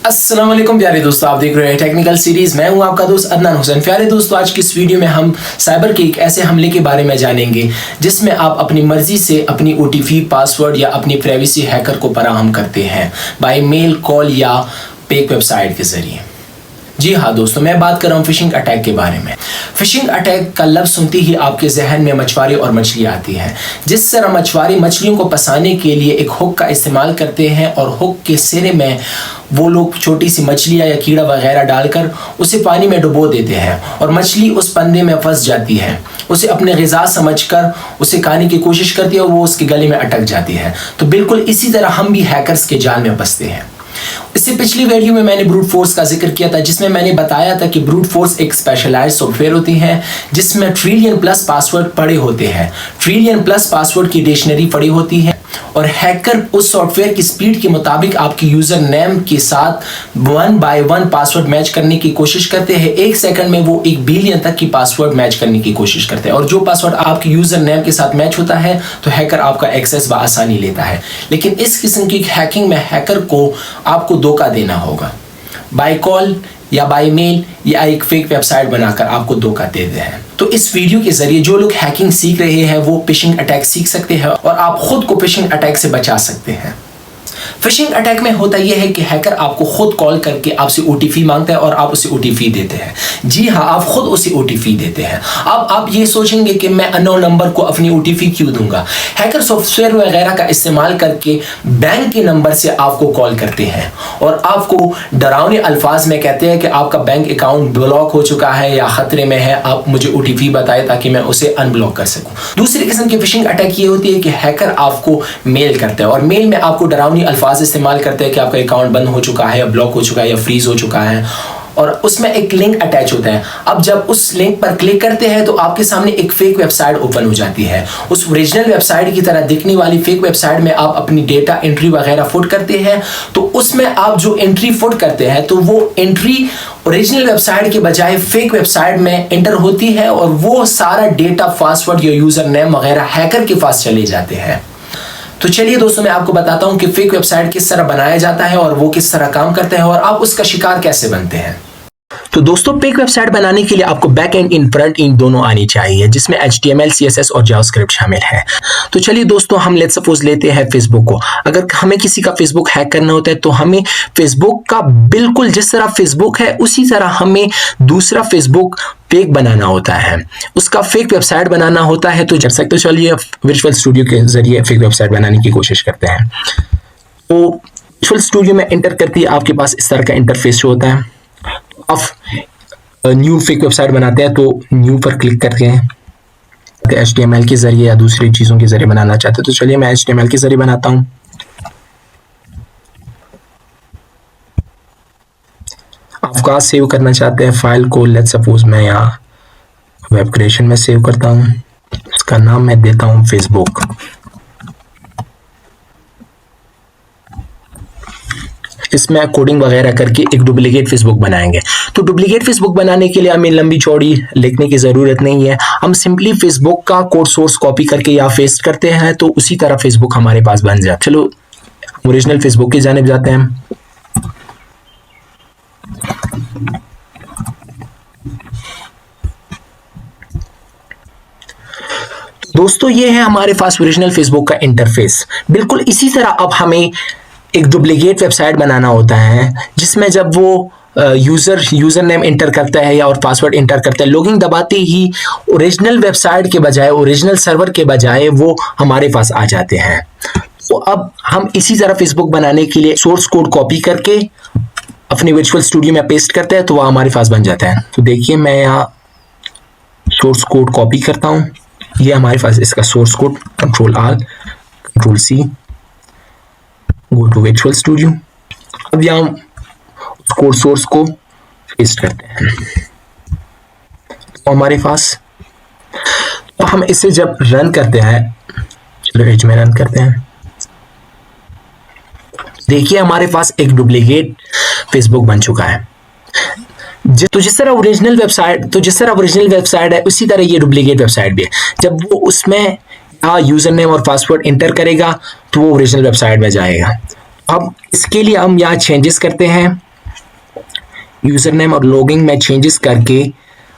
अस्सलाम वालेकुम प्यारे दोस्तों, आप देख रहे हैं टेक्निकल सीरीज। मैं हूं आपका दोस्त अदनान हुसैन। प्यारे दोस्तों, आज की इस वीडियो में हम साइबर के एक ऐसे हमले के बारे में जानेंगे जिसमें आप अपनी मर्जी से अपनी ओटीपी, पासवर्ड या अपनी प्राइवेसी हैकर को फराहम करते हैं बाय मेल, कॉल या फेक वेबसाइट के जरिए। जी हाँ दोस्तों, मैं बात कर रहा हूँ फिशिंग अटैक के बारे में। फिशिंग अटैक का लफ्ज़ सुनते ही आपके जहन में मछुआरे और मछली आती है। जिस तरह मछुआरे मछलियों को फंसाने के लिए एक हुक का इस्तेमाल करते हैं और हुक के सिरे में वो लोग छोटी सी मछलियाँ या कीड़ा वगैरह डालकर उसे पानी में डुबो देते हैं और मछली उस फंदे में फंस जाती है। उसे अपने ग़िज़ा समझकर उसे खाने की कोशिश करती है और वो उसके गले में अटक जाती है। तो बिल्कुल इसी तरह हम भी हैकर्स के जाल में फंसते हैं। इससे पिछली वीडियो में मैंने ब्रूट फोर्स का जिक्र किया था, जिसमें मैंने बताया था कि ब्रूट फोर्स एक स्पेशलाइज्ड सॉफ्टवेयर होती है जिसमें ट्रिलियन प्लस पासवर्ड पड़े होते हैं। ट्रिलियन प्लस पासवर्ड की डिक्शनरी पड़ी होती है और हैकर उस सॉफ्टवेयर की स्पीड के मुताबिक आपकी यूजर नेम के साथ 1 by 1 पासवर्ड मैच करने की कोशिश करते हैं। एक सेकंड में वो 1 बिलियन तक की पासवर्ड मैच करने की कोशिश करते हैं और जो पासवर्ड आपके यूजर नेम के साथ मैच होता है तो हैकर आपका एक्सेस बआसानी लेता है। लेकिन इस किस्म की हैकिंग में हैकर को आपको धोखा देना होगा। बाय कॉल या बाय मेल या एक फेक वेबसाइट बनाकर आपको धोखा देते हैं। तो इस वीडियो के जरिए जो लोग हैकिंग सीख रहे हैं वो फिशिंग अटैक सीख सकते हैं और आप खुद को फिशिंग अटैक से बचा सकते हैं। फिशिंग अटैक में होता यह है कि हैकर आपको खुद कॉल करके आपसे ओटीपी मांगता है और आप उसे ओटीपी देते हैं। जी हाँ, आप खुद उसे ओटीपी देते हैं। अब आप ये सोचेंगे कि मैं अननोन नंबर को अपनी ओटीपी क्यों दूंगा। हैकर सॉफ्टवेयर वगैरह का इस्तेमाल करके बैंक के नंबर से आपको कॉल करते हैं और आपको डरावने अल्फाज में कहते हैं कि आपका बैंक अकाउंट ब्लॉक हो चुका है या खतरे में है, आप मुझे ओटीपी बताएं ताकि मैं उसे अनब्लॉक कर सकूं। दूसरी किस्म की फिशिंग अटैक ये होती है कि हैकर आपको मेल करता है और मेल में आपको डरावनी अल्फाज इस्तेमाल करते हैं कि आपका अकाउंट बंद हो चुका है या ब्लॉक हो चुका है या फ्रीज हो चुका है और उसमें एक लिंक अटैच होता है। अब जब उस लिंक पर क्लिक करते हैं तो आपके सामने एक फेक वेबसाइट ओपन हो जाती है। उस ओरिजिनल वेबसाइट की तरह दिखने वाली फेक वेबसाइट में आप अपनी डेटा एंट्री वगैरह फुट करते हैं। तो उसमें आप जो एंट्री फुट करते हैं तो वो एंट्री ओरिजिनल वेबसाइट के बजाय फेक वेबसाइट में एंटर होती है और वो सारा डेटा, पासवर्ड या यूजर नेम वगैरह हैकर के पास चले जाते हैं। तो चलिए दोस्तों, मैं आपको बताता हूं कि फेक वेबसाइट किस तरह बनाया जाता है और वो किस तरह काम करते हैं और आप उसका शिकार कैसे बनते हैं। तो दोस्तों, फेक वेबसाइट बनाने के लिए आपको back and in front in दोनों आनी चाहिए, जिसमें HTML, CSS और जावास्क्रिप्ट शामिल है। तो चलिए दोस्तों, हम लेट्स सपोज लेते हैं फेसबुक को। अगर हमें किसी का फेसबुक हैक करना होता है तो हमें फेसबुक का बिल्कुल जिस तरह फेसबुक है उसी तरह हमें दूसरा फेसबुक फेक बनाना होता है, उसका फेक वेबसाइट बनाना होता है। तो जैसे तो चलिए विजुअल स्टूडियो के जरिए फेक वेबसाइट बनाने की कोशिश करते हैं। तो विजुअल स्टूडियो में एंटर करते ही आपके पास इस तरह का इंटरफेस शो होता है। आप न्यू फेक वेबसाइट बनाते हैं तो न्यू पर क्लिक करते हैं। HTML के जरिए या दूसरी चीज़ों के जरिए बनाना चाहते हैं तो चलिए मैं HTML के जरिए बनाता हूँ। आप कहाँ सेव करना चाहते हैं फाइल को, लेट्स सपोज मैं यहाँ वेब क्रिएशन में सेव करता हूँ। इसका नाम मैं देता हूँ फेसबुक। इसमें कोडिंग वगैरह करके एक डुप्लीकेट फेसबुक बनाएंगे। तो डुप्लीकेट फेसबुक बनाने के लिए हमें लंबी चौड़ी लिखने की ज़रूरत नहीं है। हम सिंपली फेसबुक का कोड सोर्स कॉपी करके या पेस्ट करते हैं तो उसी तरह फेसबुक हमारे पास बन जाए। चलो ओरिजिनल फेसबुक की जानिब जाते हैं। दोस्तों, ये है हमारे पास ओरिजिनल फेसबुक का इंटरफेस। बिल्कुल इसी तरह अब हमें एक डुप्लीकेट वेबसाइट बनाना होता है जिसमें जब वो यूजर नेम इंटर करता है या और पासवर्ड इंटर करता है, लॉगिन दबाते ही ओरिजिनल वेबसाइट के बजाय, ओरिजिनल सर्वर के बजाय वो हमारे पास आ जाते हैं। तो अब हम इसी तरह फेसबुक बनाने के लिए सोर्स कोड कॉपी करके अपने विजुअल स्टूडियो में पेस्ट करते हैं तो वह हमारे पास बन जाता है। तो देखिए मैं यहाँ सोर्स कोड कॉपी करता हूँ। ये हमारे पास इसका source code, Ctrl+R, Ctrl+C, go to visual studio. अब यहाँ कोड सोर्स को पेस्ट करते हैं तो हमारे पास, तो हम इसे जब रन करते हैं, चलो एज में रन करते हैं, देखिए हमारे पास एक डुप्लीकेट फेसबुक बन चुका है। जिस तरह ओरिजिनल वेबसाइट है उसी तरह ये डुप्लीकेट वेबसाइट भी है। जब वो उसमें यूजर नेम और पासवर्ड इंटर करेगा तो वो ओरिजिनल वेबसाइट में जाएगा। अब इसके लिए हम यहाँ चेंजेस करते हैं यूज़र नेम और लॉगिन में चेंजेस करके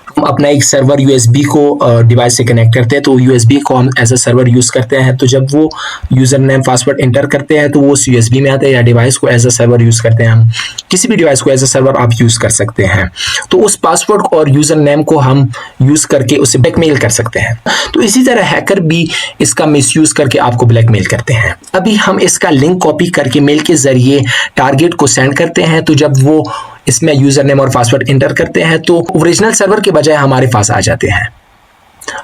हम अपना एक सर्वर यूएसबी को डिवाइस से कनेक्ट करते हैं, तो यूएसबी को हम एज अ सर्वर यूज़ करते हैं। तो जब वो यूज़र नेम पासवर्ड एंटर करते हैं तो वो उस यूएसबी में आता है, या डिवाइस को एज अ सर्वर यूज़ करते हैं हम। किसी भी डिवाइस को एज अ सर्वर आप यूज़ कर सकते हैं। तो उस पासवर्ड और यूज़र नेम को हम यूज़ करके उसे ब्लैकमेल कर सकते हैं। तो इसी तरह हैकर भी इसका मिसयूज़ करके आपको ब्लैकमेल करते हैं। अभी हम इसका लिंक कॉपी करके मेल के ज़रिए टारगेट को सेंड करते हैं। तो जब वो इसमें यूजर नेम और पासवर्ड इंटर करते हैं तो ओरिजिनल सर्वर के बजाय हमारे पास आ जाते हैं।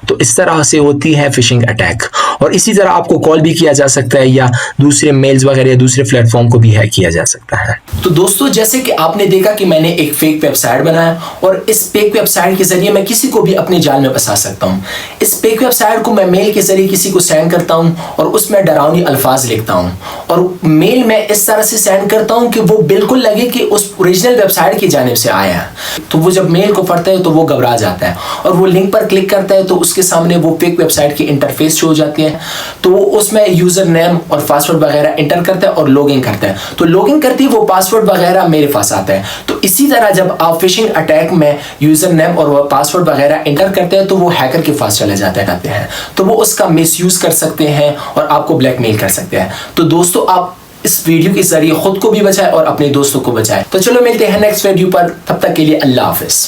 तो इस तरह से होती है फिशिंग अटैक। और इसी तरह आपको कॉल भी किया जा सकता है, या दूसरे मेल्स वगैरह या दूसरे प्लेटफॉर्म को भी हैक किया जा सकता है। तो दोस्तों, जैसे कि आपने देखा कि मैंने एक फेक वेबसाइट बनाया, और इस फेक वेबसाइट के जरिए मैं किसी को भी अपने जाल में फंसा सकता हूँ। इस फेक वेबसाइट को मैं मेल के जरिए किसी को सेंड करता हूँ और उसमें डरावनी अल्फाज लिखता हूँ, और मेल में इस तरह से सेंड करता हूँ कि वो बिल्कुल लगे कि उस ओरिजिनल वेबसाइट की जानिब से आया है। तो वो जब मेल को पढ़ता है तो वो घबरा जाता है, और वो लिंक पर क्लिक करता है तो उसके सामने वो फेक वेबसाइट की इंटरफेस शो हो जाती है। तो वो उसमें यूजर नेम और पासवर्ड वगैरह एंटर करता है और लॉगिन करता है। तो लॉगिन करते ही वो पासवर्ड वगैरह मेरे पास आता है। तो इसी तरह जब आप फिशिंग अटैक में यूजर नेम और पासवर्ड वगैरह एंटर करते हैं तो वो हैकर के पास चले जाते हैं, तो वो उसका मिसयूज कर सकते हैं और आपको ब्लैकमेल कर सकते हैं। तो दोस्तों, आप इस वीडियो के जरिए खुद को भी बचाएं और अपने दोस्तों को बचाएं। तो चलो मिलते हैं नेक्स्ट वीडियो पर, तब तक के लिए अल्लाह हाफिज।